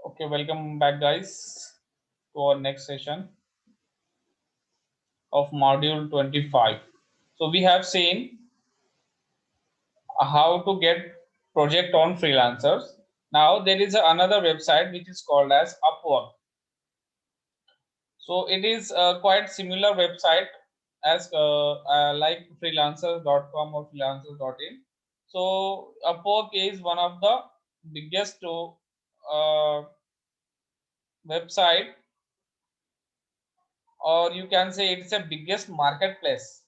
Okay, welcome back, guys, to our next session of module 25. So we have seen how to get project on freelancers. Now there is another website which is called as Upwork. So it is quite similar website as like freelancers.com or freelancers.in. So Upwork is one of the biggest website, or you can say it's a biggest marketplace,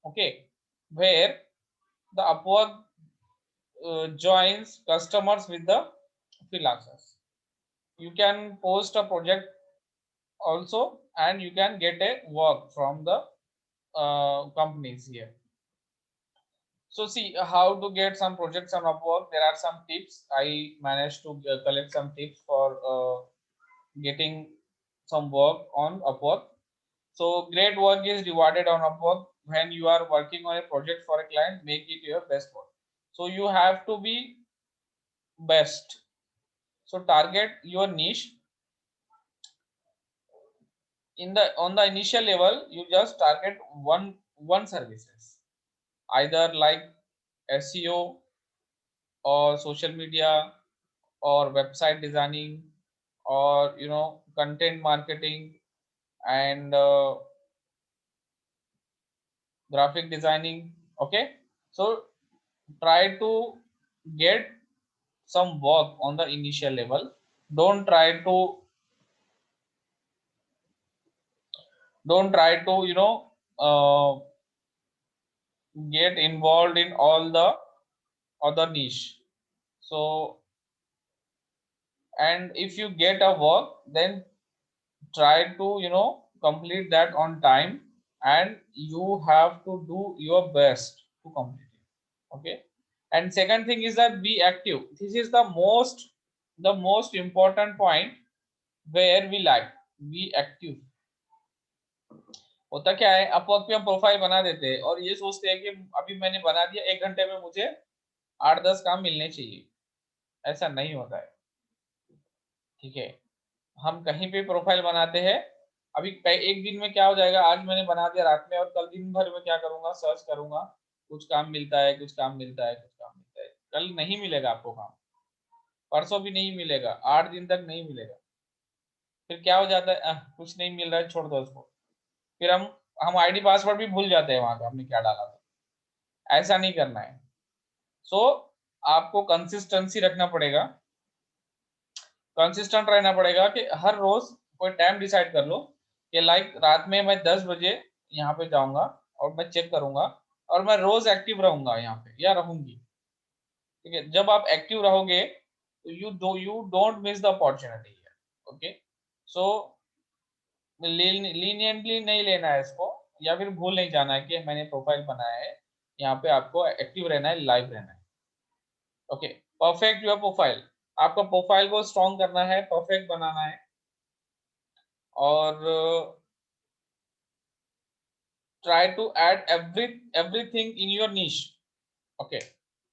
okay, where the Upwork joins customers with the freelancers. You can post a project also, and you can get a work from the companies here. So see how to get some projects on Upwork. There are some tips. I managed to collect some tips for getting some work on Upwork. So great work is rewarded on Upwork. When you are working on a project for a client, make it your best work. So you have to be best. So target your niche. On the initial level, you just target one services, either like SEO or social media or website designing, or content marketing, and graphic designing. Okay, so try to get some work on the initial level. Don't try to uh, get involved in all the other niche. So, and if you get a work, then try to complete that on time, and you have to do your best to complete it. Okay, and second thing is that be active. This is the most important point, where we like be active. होता क्या है, Upwork पे हम profile बना देते हैं और ये सोचते हैं कि अभी मैंने बना दिया, 1 घंटे में मुझे 8-10 काम मिलने चाहिए। ऐसा नहीं होता है, ठीक है। हम कहीं पे प्रोफाइल बनाते हैं, अभी एक दिन में क्या हो जाएगा, आज मैंने बना दिया रात में, और कल दिन भर में क्या करूंगा, सर्च करूंगा, कुछ काम मिलता है, कुछ काम मिलता है, कुछ काम मिलता है। कल नहीं मिलेगा आपको काम, परसों भी नहीं मिलेगा, 8 दिन तक नहीं मिलेगा। फिर क्या हो जाता है, कुछ नहीं मिल रहा है, छोड़ दो उसको। फिर हम आईडी पासवर्ड भी भूल जाते हैं वहां का, हमने क्या डाला था। ऐसा नहीं करना है। सो आपको कंसिस्टेंसी रखना पड़ेगा, कंसिस्टेंट रहना पड़ेगा, कि हर रोज कोई टाइम डिसाइड कर लो कि लाइक रात में मैं 10 बजे यहाँ पे जाऊंगा और मैं चेक करूंगा, और मैं रोज एक्टिव रहूंगा यहाँ पे या रहूंगी। ठीक है, जब आप एक्टिव रहोगे तो you don't miss the opportunity. Okay, so leniently नहीं लेना है इसको, या फिर भूल नहीं जाना है कि मैंने प्रोफाइल बनाया है। यहाँ पे आपको एक्टिव रहना है, लाइव रहना है। Okay, perfect your profile. आपको प्रोफाइल को स्ट्रॉन्ग करना है, परफेक्ट बनाना है, और try to add everything in your niche. Okay,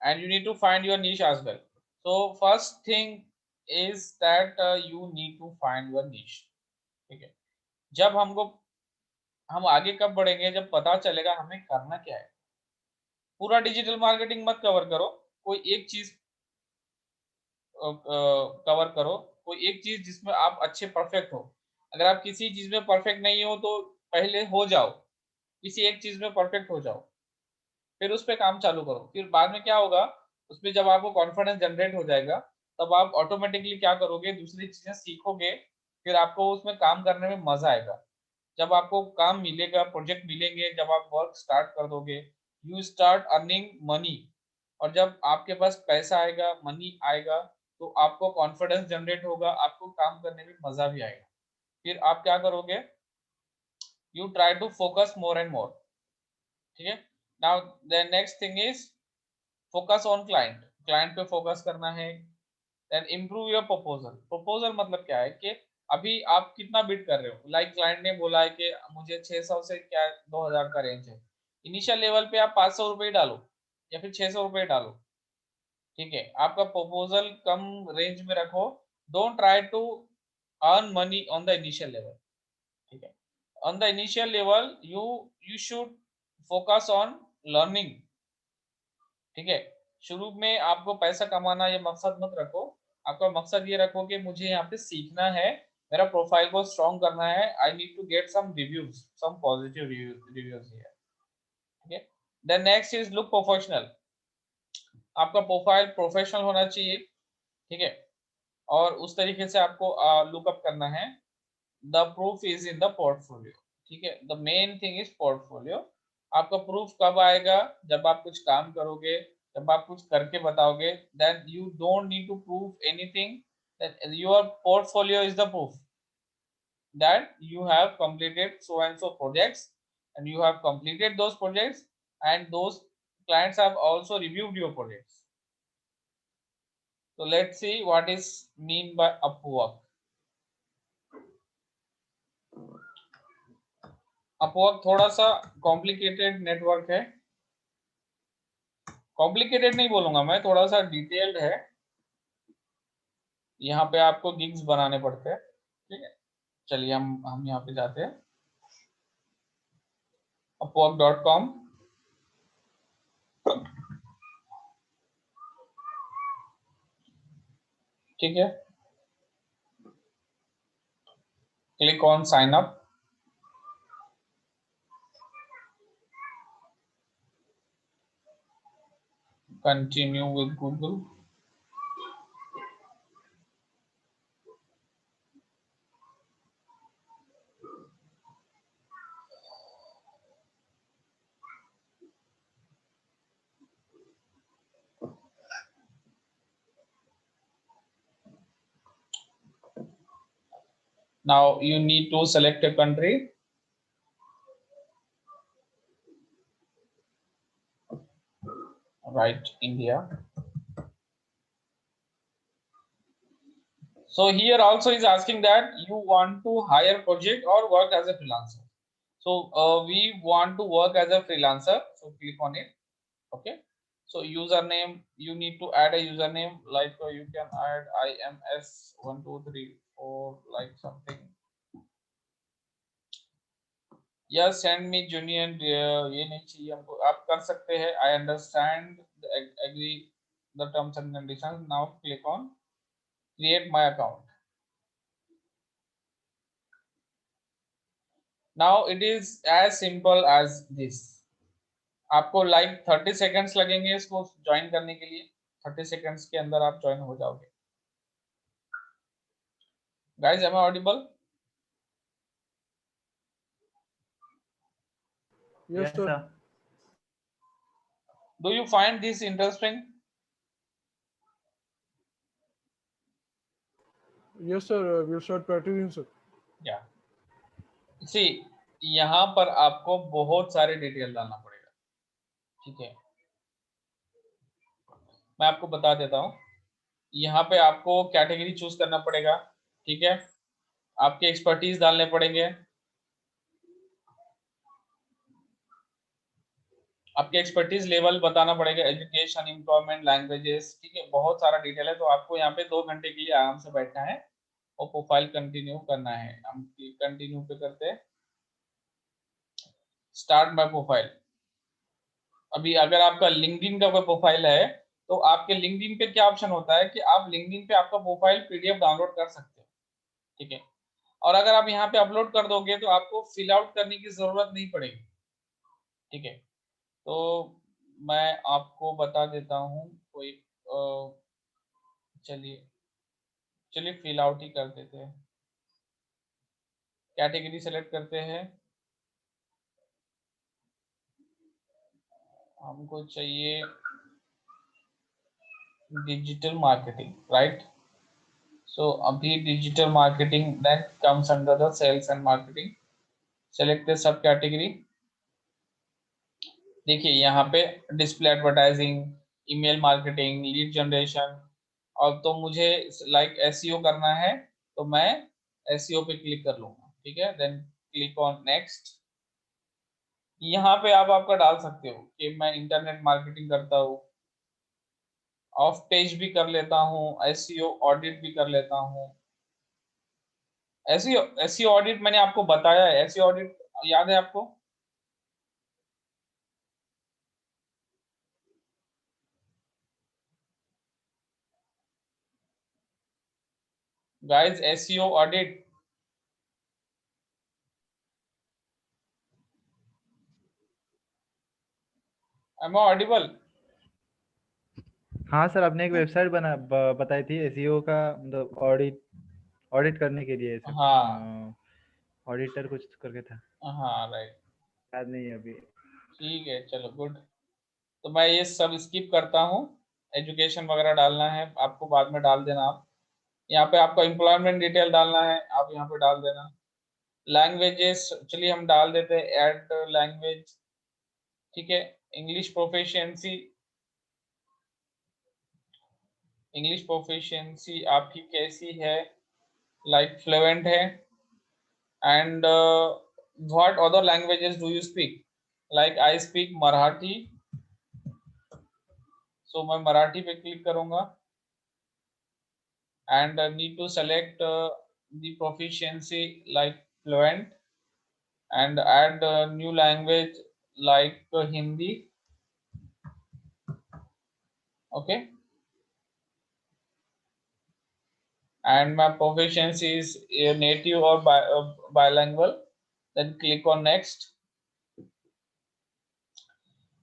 and you need to find your niche as well. So first thing is that you need to find your niche. ठीक है, जब हम आगे कब बढ़ेंगे, जब पता चलेगा हमें करना क्या है। पूरा डिजिटल मार्केटिंग मत कवर करो, कोई एक चीज कवर करो, कोई एक चीज जिसमें आप अच्छे परफेक्ट हो। अगर आप किसी चीज में परफेक्ट नहीं हो तो पहले हो जाओ, किसी एक चीज में परफेक्ट हो जाओ, फिर उस पर काम चालू करो। फिर बाद में क्या होगा, उसमें जब आपको कॉन्फिडेंस जनरेट हो जाएगा, तब आप ऑटोमेटिकली क्या करोगे, दूसरी चीजें सीखोगे, फिर आपको उसमें काम करने में मजा आएगा। जब आपको काम मिलेगा, प्रोजेक्ट मिलेंगे, जब आप वर्क स्टार्ट कर दोगे, यू स्टार्ट अर्निंग मनी। और जब आपके पास पैसा आएगा, मनी आएगा, तो आपको कॉन्फिडेंस जनरेट होगा, आपको काम करने में मजा भी आएगा। फिर आप क्या करोगे, you try to focus more and more. ठीक है, now the next thing is focus on client. Client पे फोकस करना है। Then improve your proposal. Proposal मतलब क्या है, कि अभी आप कितना बिड कर रहे हो। लाइक क्लाइंट ने बोला है कि मुझे 600 से क्या 2000 का रेंज है, इनिशियल लेवल पे आप 500 रुपये डालो या फिर 600 रुपये डालो। ठीक है, आपका प्रपोजल कम रेंज में रखो, don't try to earn money on the initial level. ठीक है, on the initial level you should focus on learning. ठीक है, शुरू में आपको पैसा कमाना ये मकसद मत रखो, आपका मकसद ये रखो कि मुझे यहाँ पे सीखना है, मेरा प्रोफाइल को स्ट्रॉन्ग करना है, I need to get some reviews, some positive reviews here. ठीक है, then next is look professional. आपका प्रोफाइल प्रोफेशनल होना चाहिए. ठीक है, और उस तरीके से आपको लुकअप करना है. The proof is in the portfolio. ठीक है, the main thing is portfolio. आपका प्रूफ कब आएगा? जब आप कुछ काम करोगे, जब आप कुछ करके बताओगे. Then you don't need to prove anything, that your portfolio is the proof that you have completed so and so projects, and you have completed those projects, and those clients have also reviewed your projects. So let's see what is mean by Upwork. Upwork थोड़ा सा complicated network है. Complicated नहीं बोलूंगा मैं, थोड़ा सा detailed है. यहाँ पे आपको गिग्स बनाने पड़ते हैं. ठीक है, चलिए हम यहाँ पे जाते हैं. upwork.com. ठीक है, click on sign up. Continue with Google. Now you need to select a country. Right, India. So here also is asking that you want to hire project or work as a freelancer. So we want to work as a freelancer. So click on it. Okay. So username, you need to add a username, like you can add IMS1234, like something. Yeah, send me genuine. ये नहीं चाहिए हमको, आप कर सकते हैं. I understand, agree the terms and conditions. Now click on create my account. Now it is as simple as this. आपको like 30 seconds लगेंगे इसको ज्वाइन करने के लिए. 30 सेकंड्स के अंदर आप ज्वाइन हो जाओगे. Guys, am I audible? Yes, sir. Do you find this interesting? Yes, sir. We'll start practicing, sir. Yeah. See, यहाँ पर आपको बहुत सारे डिटेल डालना पड़ेगा. ठीक है, मैं आपको बता देता हूँ. यहाँ पे आपको कैटेगरी चूज करना पड़ेगा. ठीक है, आपके एक्सपर्टीज डालने पड़ेंगे, आपके एक्सपर्टीज लेवल बताना पड़ेगा, एजुकेशन, एम्प्लॉयमेंट, लैंग्वेजेस. ठीक है, बहुत सारा डिटेल है. तो आपको यहाँ पे 2 घंटे के लिए आराम से बैठना है और प्रोफाइल कंटिन्यू करना है. हम कंटिन्यू पे करते हैं. Start my profile. अभी अगर आपका लिंक्डइन का कोई प्रोफाइल है तो आपके लिंक्डइन पे क्या ऑप्शन होता है कि आप लिंक्डइन पे आपका प्रोफाइल पीडीएफ डाउनलोड कर सकते हो. ठीक है, और अगर आप यहाँ पे अपलोड कर दोगे तो आपको फिल आउट करने की जरूरत नहीं पड़ेगी. ठीक है, तो मैं आपको बता देता हूँ कोई. चलिए चलिए फिल आउट ही कर देते हैं. कैटेगरी सेलेक्ट करते हैं. हमको चाहिए डिजिटल मार्केटिंग, राइट. सो अभी digital marketing then comes under the sales and marketing. Select the sub category. देखिए यहाँ पे display advertising, email marketing, lead generation. और तो मुझे लाइक एसईओ करना है तो मैं एसईओ पे क्लिक कर लूंगा. ठीक है, देन क्लिक ऑन नेक्स्ट. यहाँ पे आप आपका डाल सकते हो कि मैं इंटरनेट मार्केटिंग करता हूँ, ऑफ पेज भी कर लेता हूँ, एसईओ ऑडिट भी कर लेता हूँ। एसईओ ऑडिट मैंने आपको बताया है, एसईओ ऑडिट याद है आपको? Guys, SEO audit. Am I audible? हाँ सर, आपने एक वेबसाइट बताई थी एसईओ का, मतलब ऑडिट करने के लिए सब। हाँ ऑडिटर कुछ करके था, हाँ, राइट। याद नहीं है अभी। ठीक है, चलो गुड। तो मैं ये सब स्किप करता हूँ। एजुकेशन वगैरह डालना है आपको, बाद में डाल देना आप। यहाँ पे आपको एम्प्लॉयमेंट डिटेल डालना है, आप यहाँ पे डाल देना। लैंग्वेजेस चलिए हम डाल देते हैं, ऐड लैंग्वेज। ठीक है, इंग्लिश प्रोफिशिएंसी। इंग्लिश प्रोफिशिएंसी आपकी कैसी है? लाइक फ्लुएंट है? And what other languages do you speak? Like I speak Marathi, so मैं मराठी पे क्लिक करूंगा। and need to select the proficiency like fluent and add new language like Hindi. Okay, and my proficiency is native or bilingual. Then click on next.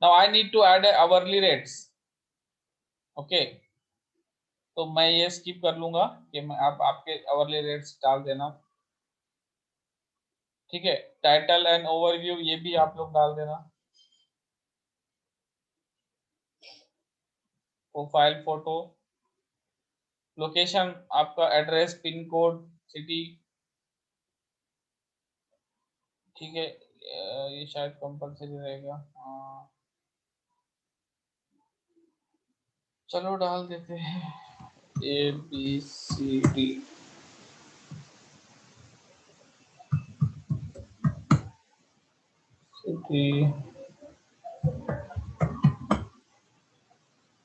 Now I need to add hourly rates. Okay, तो मैं ये skip कर लूंगा कि मैं आप आपके hourly rates डाल देना। ठीक है, टाइटल एंड ओवरव्यू ये भी आप लोग डाल देना। प्रोफाइल फोटो, लोकेशन आपका एड्रेस, पिन कोड, सिटी। ठीक है, ये शायद कंपलसरी रहेगा। चलो डाल देते हैं ABCD। सिटी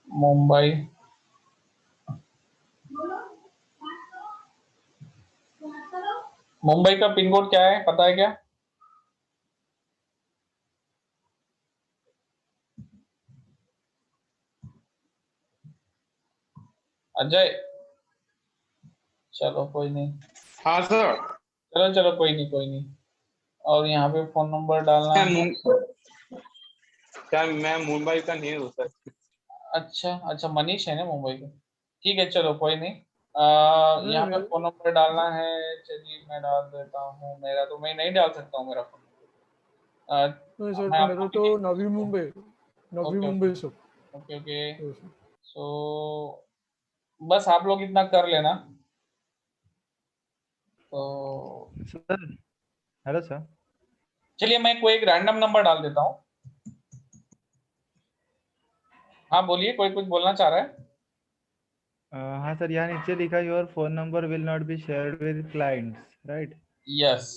मुंबई। मुंबई का पिन कोड क्या है, पता है क्या? अजय? चलो कोई नहीं। हाँ सर। चलो चलो, कोई नहीं कोई नहीं। और यहाँ पे फोन नंबर डालना है। क्या मैं मुंबई का नहीं हूँ सर। अच्छा अच्छा, मनीष है ना मुंबई का? ठीक है, चलो कोई नहीं। यहाँ पे नहीं फोन नंबर डालना है। चलिए मैं डाल देता हूँ मेरा, तो मैं नहीं डाल सकता हूँ मेरा फोन नंबर। नहीं सर, मैं आपको मेरा तो Navi Mumbai okay Mumbai sir. Okay okay. Yes, sir. So बस आप लोग इतना कर लेना। तो सर, हेलो सर। चलिए मैं कोई एक रैंडम नंबर डाल देता हूँ। हाँ बोलिए, कोई कुछ बोलना चाह रहा है? हाँ सर, यहाँ नीचे लिखा your phone number will not be shared with clients, right? Yes.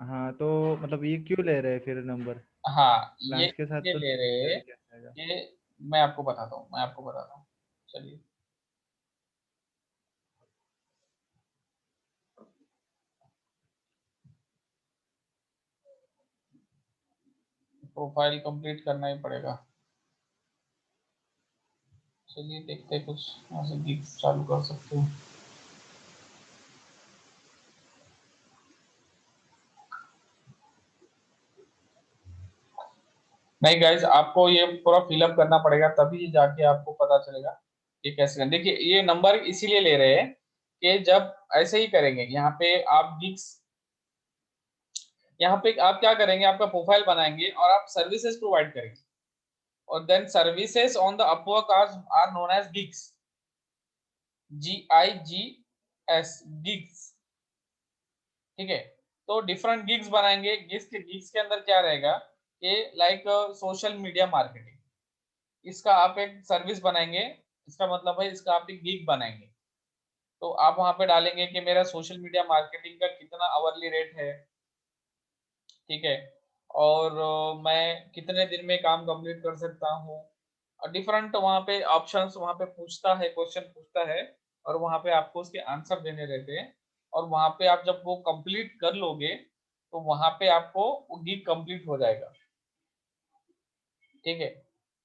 हाँ, तो मतलब ये क्यों ले रहे हैं फिर नंबर? हाँ, ये क्लाइंट्स के साथ ये तो ले रहे शेयर हैं। किया जाएगा। ये मैं आपको बताता हूँ। चलिए, प्रोफाइल कंप्लीट करना ही पड़ेगा। चलिए देखते हैं, कुछ यहाँ से गिग्स चालू कर सकते हैं। नहीं गाइस, आपको ये पूरा फिलअप करना पड़ेगा, तभी जाके आपको पता चलेगा कि कैसे करना। देखिए, ये नंबर इसीलिए ले रहे हैं कि जब ऐसे ही करेंगे, यहाँ पे आप गिग्स, यहाँ पे आप क्या करेंगे, आपका प्रोफाइल बनाएंगे और आप सर्विसेज प्रोवाइड करेंगे, और then services on the Upwork are known as gigs. GIGS, gigs. ठीक है, तो डिफरेंट गिग्स बनाएंगे। गिग्स के अंदर क्या रहेगा कि लाइक सोशल मीडिया मार्केटिंग, इसका आप एक सर्विस बनाएंगे। इसका मतलब है इसका आप एक गिग बनाएंगे। तो आप वहां पे डालेंगे कि मेरा सोशल मीडिया मार्केटिंग का कितना आवरली रेट है। ठीक है, और मैं कितने दिन में काम कंप्लीट कर सकता हूँ। डिफरेंट वहाँ पे ऑप्शंस वहाँ पे पूछता है, क्वेश्चन पूछता है, और वहाँ पे आपको उसके आंसर देने रहते हैं, और वहाँ पे आप जब वो कंप्लीट कर लोगे तो वहाँ पे आपको वो गिग कंप्लीट हो जाएगा। ठीक है,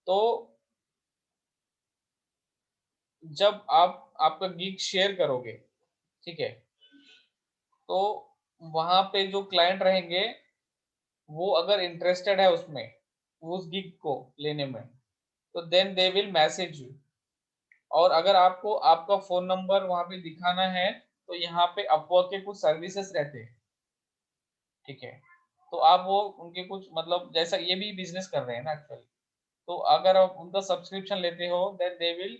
तो जब आप आपका गिग शेयर करोगे, ठीक है, तो वहाँ पे जो क्लाइंट रहेंगे वो अगर इंटरेस्टेड है उसमें, उस गिग को लेने में, तो then they will message you. और अगर आपको आपका फोन नंबर वहां पे दिखाना है तो यहाँ पे अपवर्क के कुछ सर्विसेज रहते हैं। ठीक है, तो आप वो उनके कुछ मतलब जैसा ये भी बिजनेस कर रहे हैं ना एक्चुअली, तो अगर आप उनका सब्सक्रिप्शन लेते हो then they will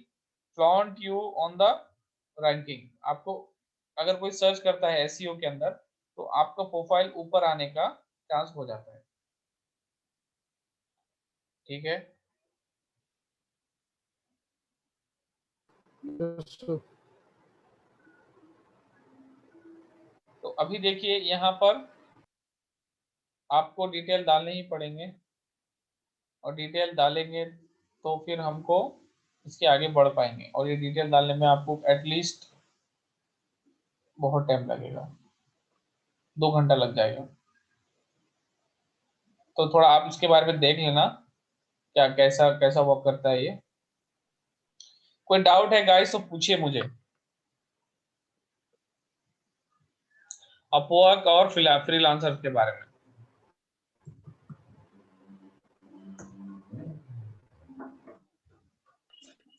flaunt you on the ranking. आपको अगर कोई सर्च करता है एसईओ के अंदर तो आपका प्रोफाइल ऊपर आने का चांस हो जाता है। ठीक है, Yes, sir. तो अभी देखिए यहाँ पर आपको डिटेल डालने ही पड़ेंगे, और डिटेल डालेंगे तो फिर हमको इसके आगे बढ़ पाएंगे, और ये डिटेल डालने में आपको एटलीस्ट बहुत टाइम लगेगा, 2 घंटा लग जाएगा। तो थोड़ा आप इसके बारे में देख लेना क्या कैसा कैसा वर्क करता है ये। कोई डाउट है गाइस तो पूछिए मुझे, अपवर्क और फ्रीलांसर के बारे में।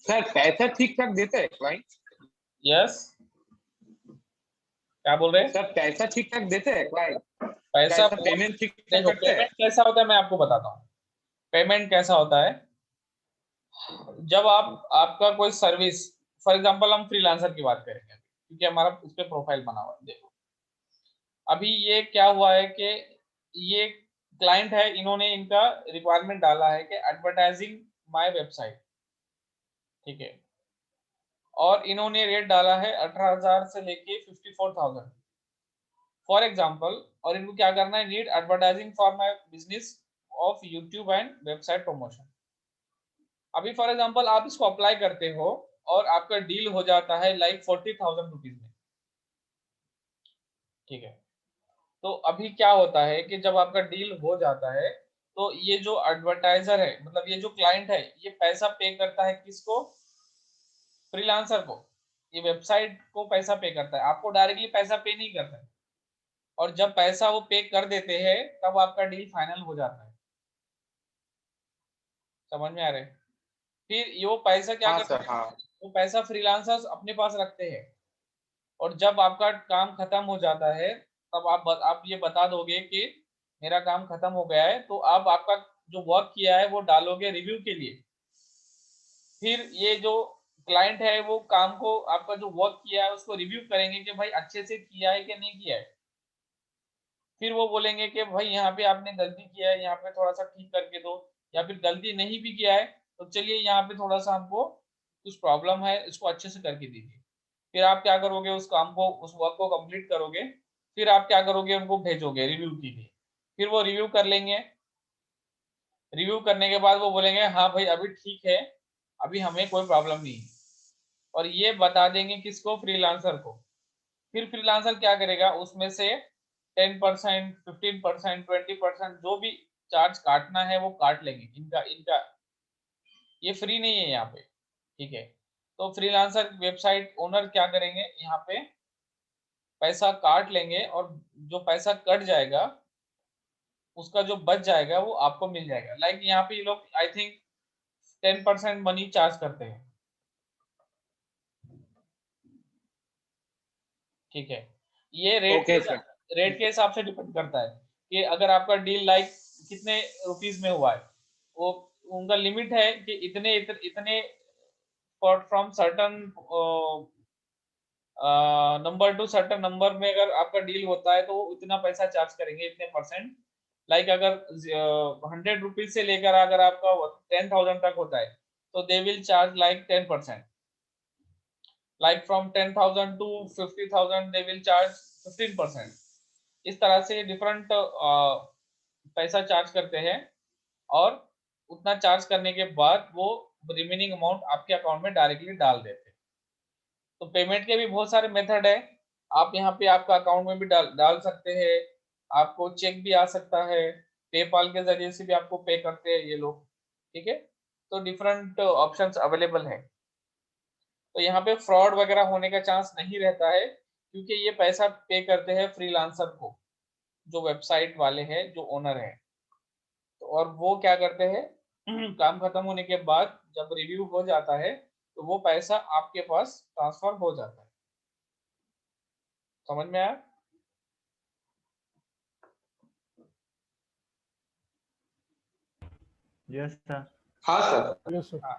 सर पैसा ठीक ठाक देते हैं क्लाइंट? यस, क्या बोल रहे हैं? सर पैसा ठीक ठाक देते हैं क्लाइंट? पैसा पैसा पेमेंट ठीक ठाक देखो, करते हैं? पेमेंट कैसा होता है मैं आपको बताता हूँ। पेमेंट कैसा होता है, जब आप आपका कोई सर्विस, फॉर एग्जांपल हम फ्रीलांसर की बात करेंगे क्योंकि हमारा उस पर प्रोफाइल बना हुआ है। देखो अभी ये क्या हुआ है कि ये क्लाइंट है, इन्होंने इनका रिक्वायरमेंट डाला है कि एडवर्टाइजिंग माय वेबसाइट। ठीक है, और इन्होंने रेट डाला है 18,000 से लेके 54,000 फॉर एग्जांपल। और इनको क्या करना है, need advertising for my business of YouTube and website promotion. अभी फॉर एग्जांपल आप इसको अप्लाई करते हो और आपका डील हो जाता है लाइक 40,000 रुपीज में। ठीक है, तो अभी क्या होता है कि जब आपका डील हो जाता है तो ये जो एडवर्टाइजर है, मतलब ये जो क्लाइंट है, ये पैसा पे करता है किसको, फ्रीलांसर को। ये वेबसाइट को पैसा पे करता है, आपको डायरेक्टली पैसा पे नहीं करता है। और जब पैसा वो पे कर देते हैं तब आपका डील फाइनल हो जाता है। समझ में आ रहा है? फिर ये वो पैसा क्या हाँ करते सर, हैं, हाँ। वो पैसा फ्रीलांसर्स अपने पास रखते हैं, और जब आपका काम खत्म हो जाता है तब आप ये बता दोगे कि मेरा काम खत्म हो गया है, तो आप आपका जो वर्क किया है वो डालोगे रिव्यू के लिए। फिर ये जो क्लाइंट है वो काम को, आपका जो वर्क किया है उसको रिव्यू करेंगे कि भाई अच्छे से किया है कि नहीं किया है। फिर वो बोलेंगे कि भाई यहाँ पे आपने गलती किया है, यहाँ पे थोड़ा सा ठीक करके दो, या फिर गलती नहीं भी किया है तो चलिए यहाँ पे थोड़ा सा हमको कुछ प्रॉब्लम है, इसको अच्छे से करके दीजिए। फिर आप क्या करोगे, उस काम को, उस वर्क को कंप्लीट करोगे, फिर आप क्या करोगे, उनको भेजोगे रिव्यू के लिए। फिर वो रिव्यू कर लेंगे, रिव्यू करने के बाद वो बोलेंगे हाँ भाई अभी ठीक है, अभी हमें कोई प्रॉब्लम नहीं है, और ये बता देंगे किसको, फ्रीलांसर को। फिर फ्रीलांसर क्या करेगा, उसमें से 10%, 15%, 20% जो भी चार्ज काटना है वो काट लेंगे। इनका इनका ये फ्री नहीं है यहाँ पे। ठीक है, तो फ्रीलांसर वेबसाइट ओनर क्या करेंगे, यहाँ पे पैसा काट लेंगे, और जो पैसा कट जाएगा उसका जो बच जाएगा वो आपको मिल जाएगा। लाइक यहाँ पे ये लोग आई थिंक 10% मनी चार्ज करते हैं। ठीक है, ये ओके सर। रेट के हिसाब से डिपेंड करता है कि अगर आपका डील लाइक कितने रुपीस में हुआ है, वो उनका लिमिट है कि इतने इतने from certain number two certain number में अगर आपका डील होता है तो वो इतना पैसा चार्ज करेंगे, इतने परसेंट। लाइक अगर 100 रुपीज से लेकर अगर आपका 10,000 तक होता है तो they will charge like 10%। like from 10,000 to 50,000 they will charge 15%। इस तरह से डिफरेंट पैसा चार्ज करते हैं, और उतना चार्ज करने के बाद वो रिमेनिंग अमाउंट आपके अकाउंट में डायरेक्टली डाल देते हैं। तो पेमेंट के भी बहुत सारे मेथड है, आप यहाँ पे आपका अकाउंट में भी डाल सकते हैं, आपको चेक भी आ सकता है, पेपाल के जरिए से भी आपको पे करते हैं ये लोग, ठीक है। तो डिफरेंट ऑप्शंस अवेलेबल है। तो यहाँ पे फ्रॉड वगैरह होने का चांस नहीं रहता है, क्योंकि ये पैसा पे करते हैं फ्रीलांसर को, जो वेबसाइट वाले हैं, जो ओनर है। तो और वो क्या करते हैं, काम खत्म होने के बाद जब रिव्यू हो जाता है तो वो पैसा आपके पास ट्रांसफर हो जाता है। समझ में आया? Yes sir. हाँ सर। Yes, sir. हाँ।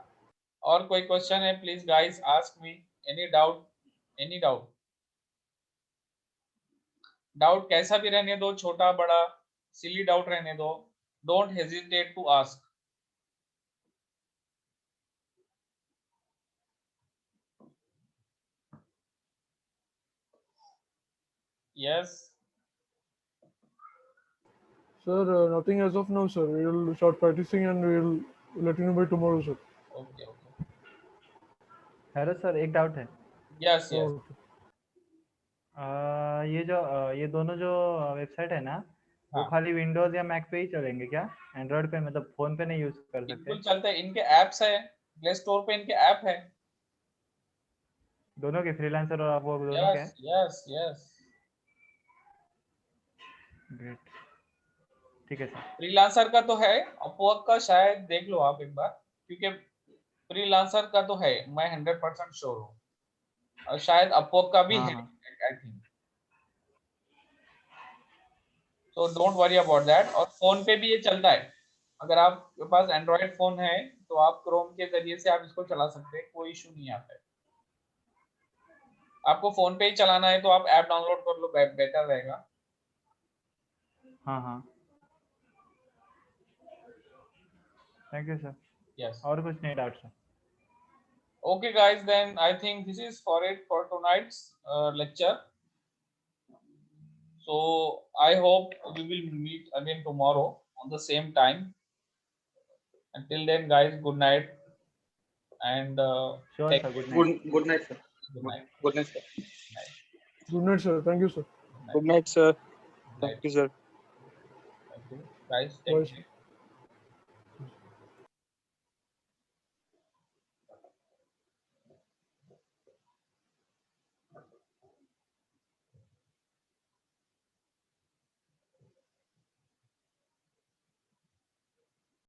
और कोई क्वेश्चन है, please guys ask me any doubt, any doubt. Doubt कैसा भी रहने दो, छोटा बड़ा, सिली डाउट रहने दो, don't hesitate to ask. Yes Sir, nothing as of now, sir. We will start practicing and we will let you know by tomorrow, sir. Okay okay hello sir, एक doubt है। Yes yes Okay. ये दोनों जो website है ना, वो हाँ। खाली विंडोज या मैक पे ही चलेंगे क्या? एंड्रॉइड पे मतलब फोन पे नहीं यूज कर सकते? बिल्कुल चलते हैं, इनके एप्स है, प्ले स्टोर पे इनके ऐप है। दोनों के, फ्रीलांसर और आप वो दोनों के? यस यस यस ग्रेट, ठीक है सर। फ्रीलांसर का तो है, अपवर्क का शायद देख लो आप एक बार, क्योंकि फ्रीलांसर का तो है, मैं 100% श्योर हूँ, और शायद अपवर्क का भी हाँ है, हाँ, आई थिंक। तो डोंट वरी अबाउट दैट। और फोन पे भी ये चलता है, अगर आपके पास एंड्रॉइड फोन है तो आप क्रोम के जरिए से आप इसको चला सकते हैं, कोई इशू नहीं आता है। आपको फोन पे ही चलाना है तो आप ऐप डाउनलोड कर लो, बेटर रहेगा। हाँ हाँ, थैंक यू सर। यस और कुछ नहीं doubt sir. okay guys, then I think this is for it for tonight's lecture. So I hope we will meet again tomorrow on the same time. Until then guys, good night and sure take sir, care. Good night. Good night sir. Good night. Good night sir. Good night, sir. Thank you, sir. Good night. Good night, sir. Good night. Thank you, sir. Thank you guys, Bye, take sir. care.